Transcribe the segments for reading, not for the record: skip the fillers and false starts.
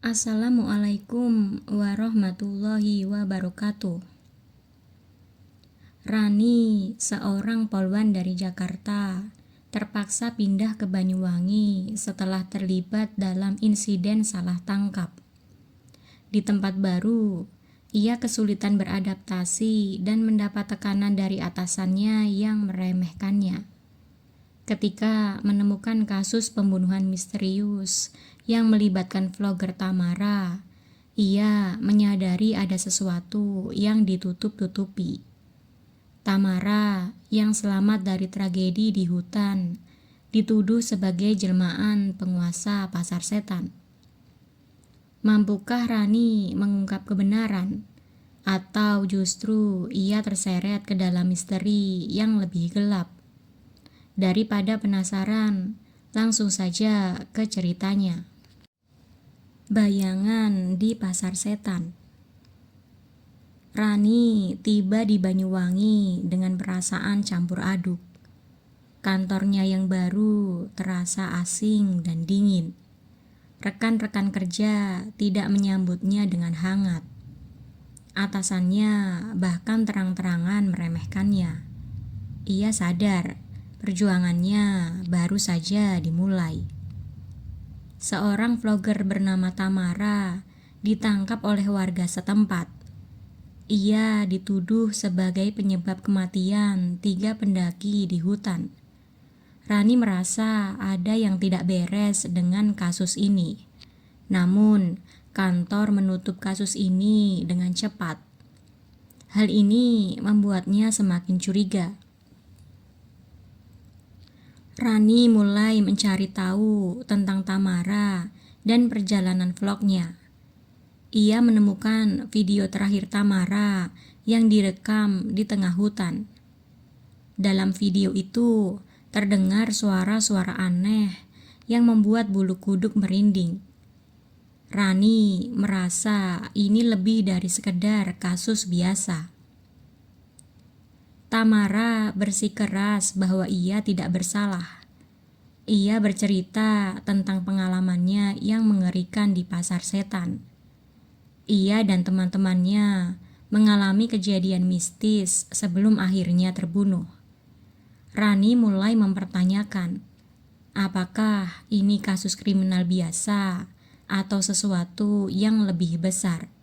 Assalamualaikum warahmatullahi wabarakatuh. Rani, seorang polwan dari Jakarta, terpaksa pindah ke Banyuwangi setelah terlibat dalam insiden salah tangkap. Di tempat baru, ia kesulitan beradaptasi dan mendapat tekanan dari atasannya yang meremehkannya. Ketika menemukan kasus pembunuhan misterius yang melibatkan vlogger Tamara, ia menyadari ada sesuatu yang ditutup-tutupi. Tamara yang selamat dari tragedi di hutan dituduh sebagai jelmaan penguasa pasar setan. Mampukah Rani mengungkap kebenaran? Atau justru ia terseret ke dalam misteri yang lebih gelap? Daripada penasaran, langsung saja ke ceritanya. Bayangan di pasar setan. Rani tiba di Banyuwangi dengan perasaan campur aduk. Kantornya yang baru terasa asing dan dingin. Rekan-rekan kerja tidak menyambutnya dengan hangat. Atasannya bahkan terang-terangan meremehkannya. Ia sadar perjuangannya baru saja dimulai. Seorang vlogger bernama Tamara ditangkap oleh warga setempat. Ia dituduh sebagai penyebab kematian 3 pendaki di hutan. Rani merasa ada yang tidak beres dengan kasus ini. Namun, kantor menutup kasus ini dengan cepat. Hal ini membuatnya semakin curiga. Rani mulai mencari tahu tentang Tamara dan perjalanan vlognya. Ia menemukan video terakhir Tamara yang direkam di tengah hutan. Dalam video itu terdengar suara-suara aneh yang membuat bulu kuduk merinding. Rani merasa ini lebih dari sekedar kasus biasa. Tamara bersikeras bahwa ia tidak bersalah. Ia bercerita tentang pengalamannya yang mengerikan di pasar setan. Ia dan teman-temannya mengalami kejadian mistis sebelum akhirnya terbunuh. Rani mulai mempertanyakan, apakah ini kasus kriminal biasa atau sesuatu yang lebih besar?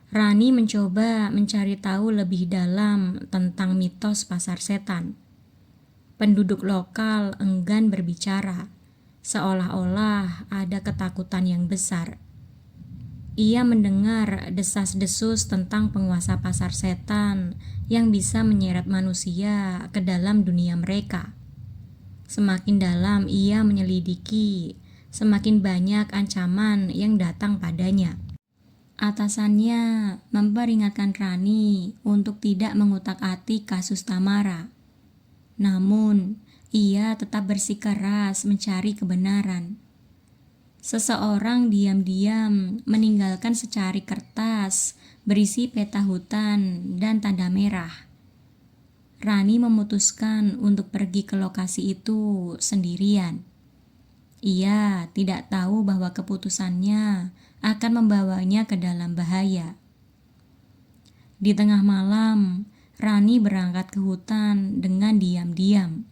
Rani mencoba mencari tahu lebih dalam tentang mitos pasar setan. Penduduk lokal enggan berbicara, seolah-olah ada ketakutan yang besar. Ia mendengar desas-desus tentang penguasa pasar setan yang bisa menyeret manusia ke dalam dunia mereka. Semakin dalam ia menyelidiki, semakin banyak ancaman yang datang padanya. Atasannya memperingatkan Rani untuk tidak mengutak-atik kasus Tamara. Namun, ia tetap bersikeras mencari kebenaran. Seseorang diam-diam meninggalkan secari kertas berisi peta hutan dan tanda merah. Rani memutuskan untuk pergi ke lokasi itu sendirian. Ia tidak tahu bahwa keputusannya akan membawanya ke dalam bahaya. Di tengah malam, Rani berangkat ke hutan dengan diam-diam.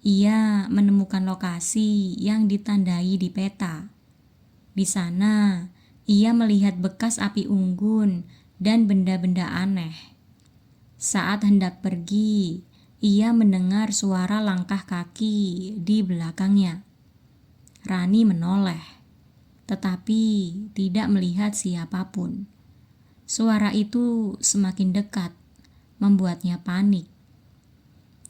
Ia menemukan lokasi yang ditandai di peta. Di sana, ia melihat bekas api unggun dan benda-benda aneh. Saat hendak pergi, ia mendengar suara langkah kaki di belakangnya. Rani menoleh, tetapi tidak melihat siapapun. Suara itu semakin dekat, membuatnya panik.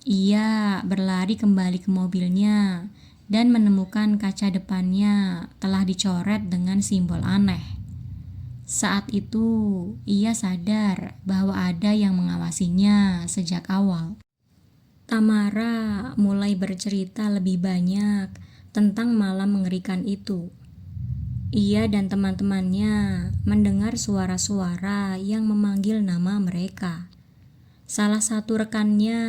Ia berlari kembali ke mobilnya dan menemukan kaca depannya telah dicoret dengan simbol aneh. Saat itu, ia sadar bahwa ada yang mengawasinya sejak awal. Tamara mulai bercerita lebih banyak tentang malam mengerikan itu. Ia dan teman-temannya mendengar suara-suara yang memanggil nama mereka. Salah satu rekannya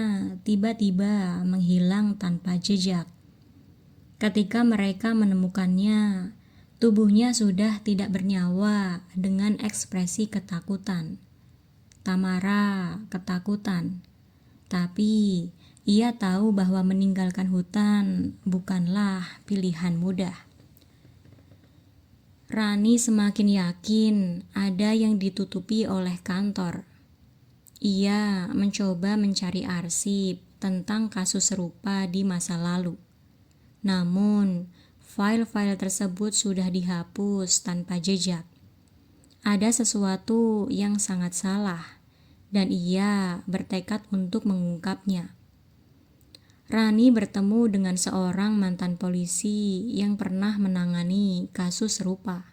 tiba-tiba menghilang tanpa jejak. Ketika mereka menemukannya, Tubuhnya sudah tidak bernyawa dengan ekspresi ketakutan. Tamara ketakutan, tapi ia tahu bahwa meninggalkan hutan bukanlah pilihan mudah. Rani semakin yakin ada yang ditutupi oleh kantor. Ia mencoba mencari arsip tentang kasus serupa di masa lalu. Namun, file-file tersebut sudah dihapus tanpa jejak. Ada sesuatu yang sangat salah, dan ia bertekad untuk mengungkapnya. Rani bertemu dengan seorang mantan polisi yang pernah menangani kasus serupa.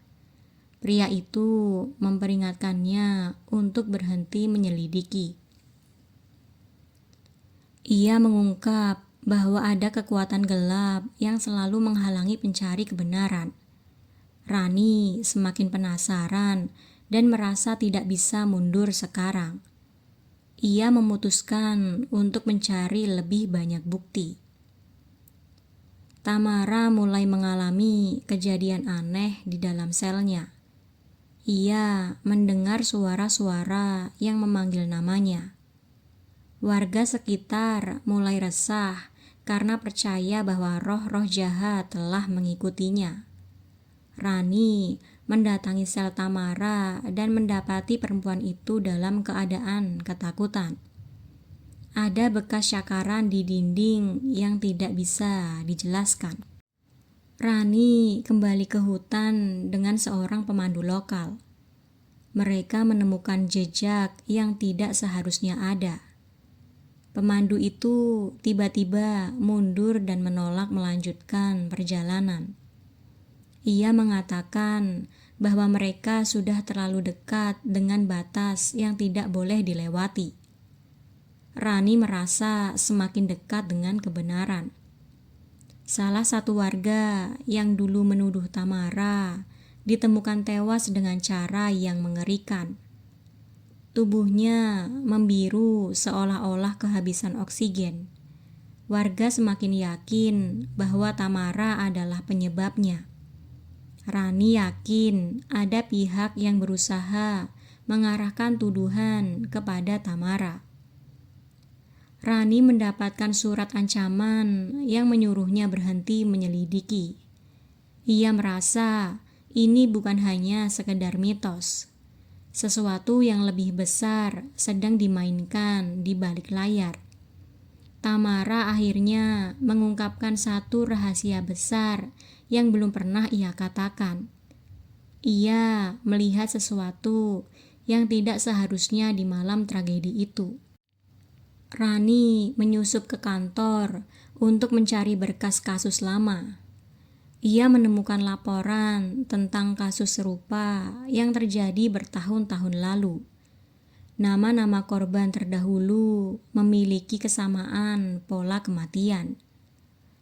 Pria itu memperingatkannya untuk berhenti menyelidiki. Ia mengungkap bahwa ada kekuatan gelap yang selalu menghalangi pencari kebenaran. Rani semakin penasaran dan merasa tidak bisa mundur sekarang. Ia memutuskan untuk mencari lebih banyak bukti. Tamara mulai mengalami kejadian aneh di dalam selnya. Ia mendengar suara-suara yang memanggil namanya. Warga sekitar mulai resah karena percaya bahwa roh-roh jahat telah mengikutinya. Rani mendatangi sel Tamara dan mendapati perempuan itu dalam keadaan ketakutan. Ada bekas cakaran di dinding yang tidak bisa dijelaskan. Rani kembali ke hutan dengan seorang pemandu lokal. Mereka menemukan jejak yang tidak seharusnya ada. Pemandu itu tiba-tiba mundur dan menolak melanjutkan perjalanan. Ia mengatakan bahwa mereka sudah terlalu dekat dengan batas yang tidak boleh dilewati. Rani merasa semakin dekat dengan kebenaran. Salah satu warga yang dulu menuduh Tamara ditemukan tewas dengan cara yang mengerikan. Tubuhnya membiru seolah-olah kehabisan oksigen. Warga semakin yakin bahwa Tamara adalah penyebabnya. Rani yakin ada pihak yang berusaha mengarahkan tuduhan kepada Tamara. Rani mendapatkan surat ancaman yang menyuruhnya berhenti menyelidiki. Ia merasa ini bukan hanya sekedar mitos. Sesuatu yang lebih besar sedang dimainkan di balik layar. Tamara akhirnya mengungkapkan satu rahasia besar yang belum pernah ia katakan. Ia melihat sesuatu yang tidak seharusnya di malam tragedi itu. Rani menyusup ke kantor untuk mencari berkas kasus lama. Ia menemukan laporan tentang kasus serupa yang terjadi bertahun-tahun lalu. Nama-nama korban terdahulu memiliki kesamaan pola kematian.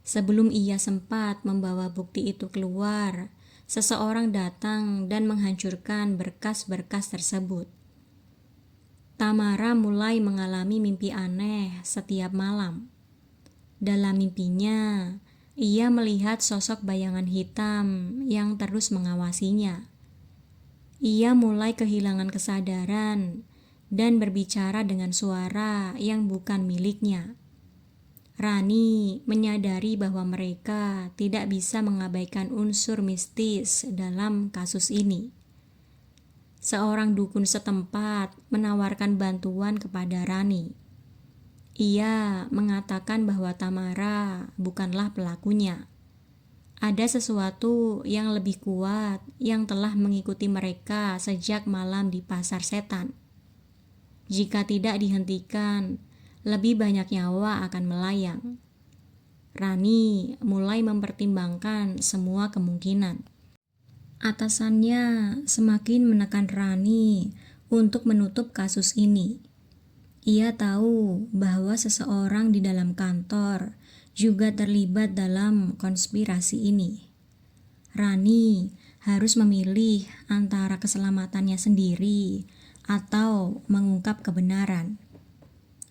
Sebelum ia sempat membawa bukti itu keluar, seseorang datang dan menghancurkan berkas-berkas tersebut. Tamara mulai mengalami mimpi aneh setiap malam. Dalam mimpinya, ia melihat sosok bayangan hitam yang terus mengawasinya. Ia mulai kehilangan kesadaran dan berbicara dengan suara yang bukan miliknya. Rani menyadari bahwa mereka tidak bisa mengabaikan unsur mistis dalam kasus ini. Seorang dukun setempat menawarkan bantuan kepada Rani. Ia mengatakan bahwa Tamara bukanlah pelakunya. Ada sesuatu yang lebih kuat yang telah mengikuti mereka sejak malam di pasar setan. Jika tidak dihentikan, lebih banyak nyawa akan melayang. Rani mulai mempertimbangkan semua kemungkinan. Atasannya semakin menekan Rani untuk menutup kasus ini. Ia tahu bahwa seseorang di dalam kantor juga terlibat dalam konspirasi ini. Rani harus memilih antara keselamatannya sendiri atau mengungkap kebenaran.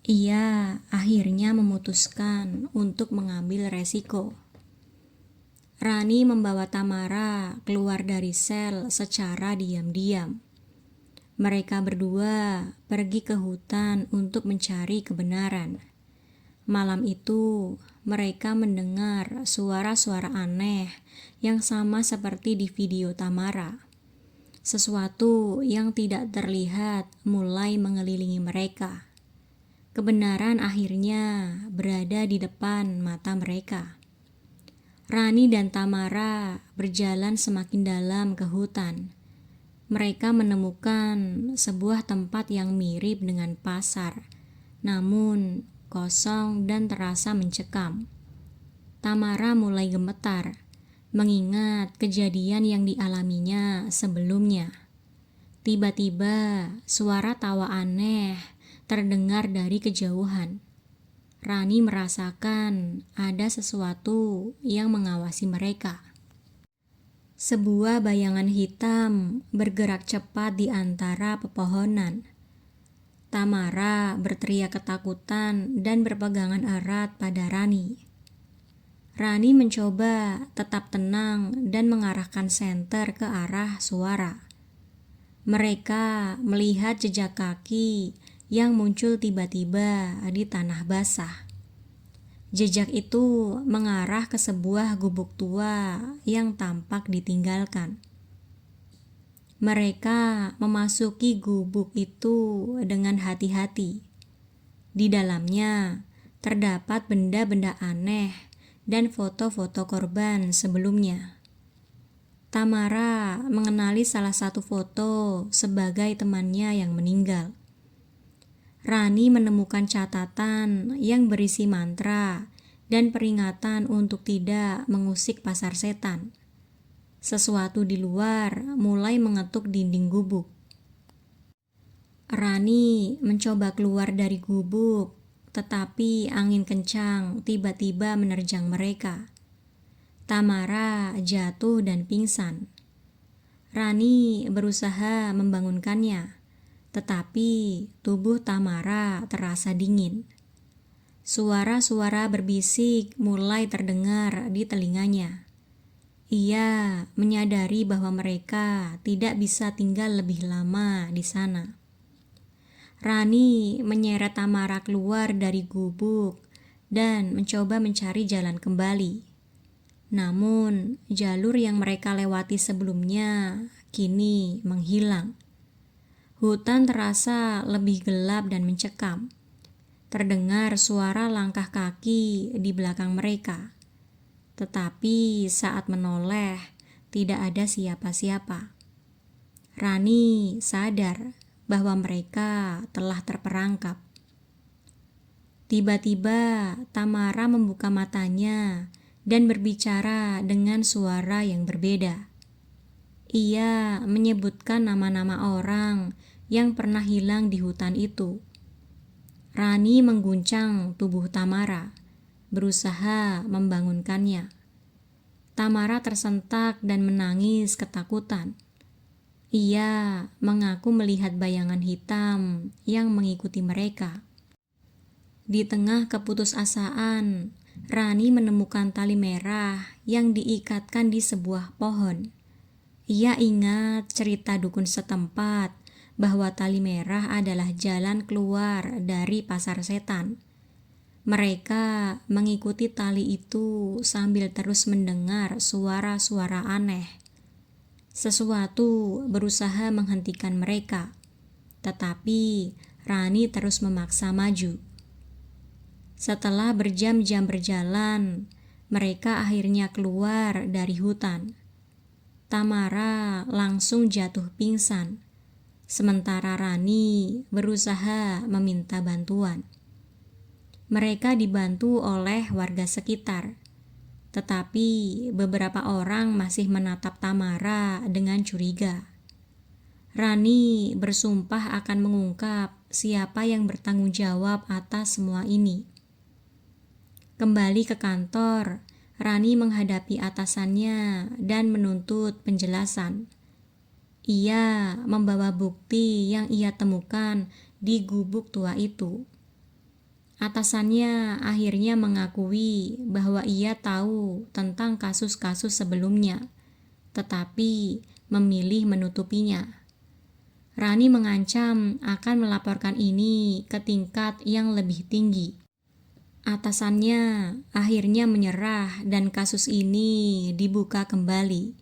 Ia akhirnya memutuskan untuk mengambil resiko. Rani membawa Tamara keluar dari sel secara diam-diam. Mereka berdua pergi ke hutan untuk mencari kebenaran. Malam itu, mereka mendengar suara-suara aneh yang sama seperti di video Tamara. Sesuatu yang tidak terlihat mulai mengelilingi mereka. Kebenaran akhirnya berada di depan mata mereka. Rani dan Tamara berjalan semakin dalam ke hutan. Mereka menemukan sebuah tempat yang mirip dengan pasar, namun kosong dan terasa mencekam. Tamara mulai gemetar, mengingat kejadian yang dialaminya sebelumnya. Tiba-tiba, suara tawa aneh terdengar dari kejauhan. Rani merasakan ada sesuatu yang mengawasi mereka. Sebuah bayangan hitam bergerak cepat di antara pepohonan. Tamara berteriak ketakutan dan berpegangan erat pada Rani. Rani mencoba tetap tenang dan mengarahkan senter ke arah suara. Mereka melihat jejak kaki yang muncul tiba-tiba di tanah basah. Jejak itu mengarah ke sebuah gubuk tua yang tampak ditinggalkan. Mereka memasuki gubuk itu dengan hati-hati. Di dalamnya terdapat benda-benda aneh dan foto-foto korban sebelumnya. Tamara mengenali salah satu foto sebagai temannya yang meninggal. Rani menemukan catatan yang berisi mantra dan peringatan untuk tidak mengusik pasar setan. Sesuatu di luar mulai mengetuk dinding gubuk. Rani mencoba keluar dari gubuk, tetapi angin kencang tiba-tiba menerjang mereka. Tamara jatuh dan pingsan. Rani berusaha membangunkannya, tetapi tubuh Tamara terasa dingin. Suara-suara berbisik mulai terdengar di telinganya. Ia menyadari bahwa mereka tidak bisa tinggal lebih lama di sana. Rani menyeret Tamara keluar dari gubuk dan mencoba mencari jalan kembali. Namun, jalur yang mereka lewati sebelumnya kini menghilang. Hutan terasa lebih gelap dan mencekam. Terdengar suara langkah kaki di belakang mereka. Tetapi saat menoleh, tidak ada siapa-siapa. Rani sadar bahwa mereka telah terperangkap. Tiba-tiba, Tamara membuka matanya dan berbicara dengan suara yang berbeda. Ia menyebutkan nama-nama orang yang pernah hilang di hutan itu. Rani mengguncang tubuh Tamara, berusaha membangunkannya. Tamara tersentak dan menangis ketakutan. Ia mengaku melihat bayangan hitam yang mengikuti mereka. Di tengah keputusasaan, Rani menemukan tali merah yang diikatkan di sebuah pohon. Ia ingat cerita dukun setempat bahwa tali merah adalah jalan keluar dari pasar setan. Mereka mengikuti tali itu sambil terus mendengar suara-suara aneh. Sesuatu berusaha menghentikan mereka, tetapi Rani terus memaksa maju. Setelah berjam-jam berjalan, mereka akhirnya keluar dari hutan. Tamara langsung jatuh pingsan, sementara Rani berusaha meminta bantuan. Mereka dibantu oleh warga sekitar, tetapi beberapa orang masih menatap Tamara dengan curiga. Rani bersumpah akan mengungkap siapa yang bertanggung jawab atas semua ini. Kembali ke kantor, Rani menghadapi atasannya dan menuntut penjelasan. Ia membawa bukti yang ia temukan di gubuk tua itu. Atasannya akhirnya mengakui bahwa ia tahu tentang kasus-kasus sebelumnya, tetapi memilih menutupinya. Rani mengancam akan melaporkan ini ke tingkat yang lebih tinggi. Atasannya akhirnya menyerah dan kasus ini dibuka kembali.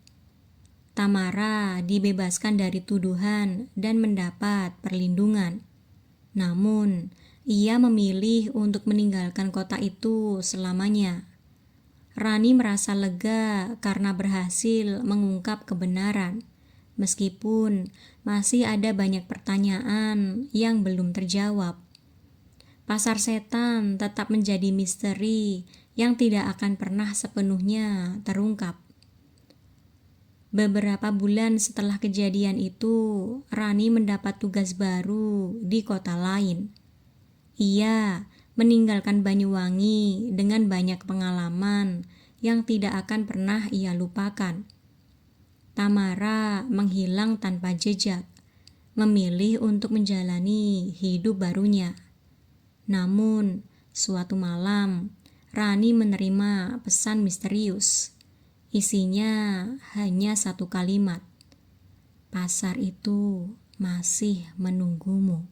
Tamara dibebaskan dari tuduhan dan mendapat perlindungan. Namun, ia memilih untuk meninggalkan kota itu selamanya. Rani merasa lega karena berhasil mengungkap kebenaran, meskipun masih ada banyak pertanyaan yang belum terjawab. Pasar setan tetap menjadi misteri yang tidak akan pernah sepenuhnya terungkap. Beberapa bulan setelah kejadian itu, Rani mendapat tugas baru di kota lain. Ia meninggalkan Banyuwangi dengan banyak pengalaman yang tidak akan pernah ia lupakan. Tamara menghilang tanpa jejak, memilih untuk menjalani hidup barunya. Namun, suatu malam, Rani menerima pesan misterius. Isinya hanya satu kalimat, "Pasar itu masih menunggumu."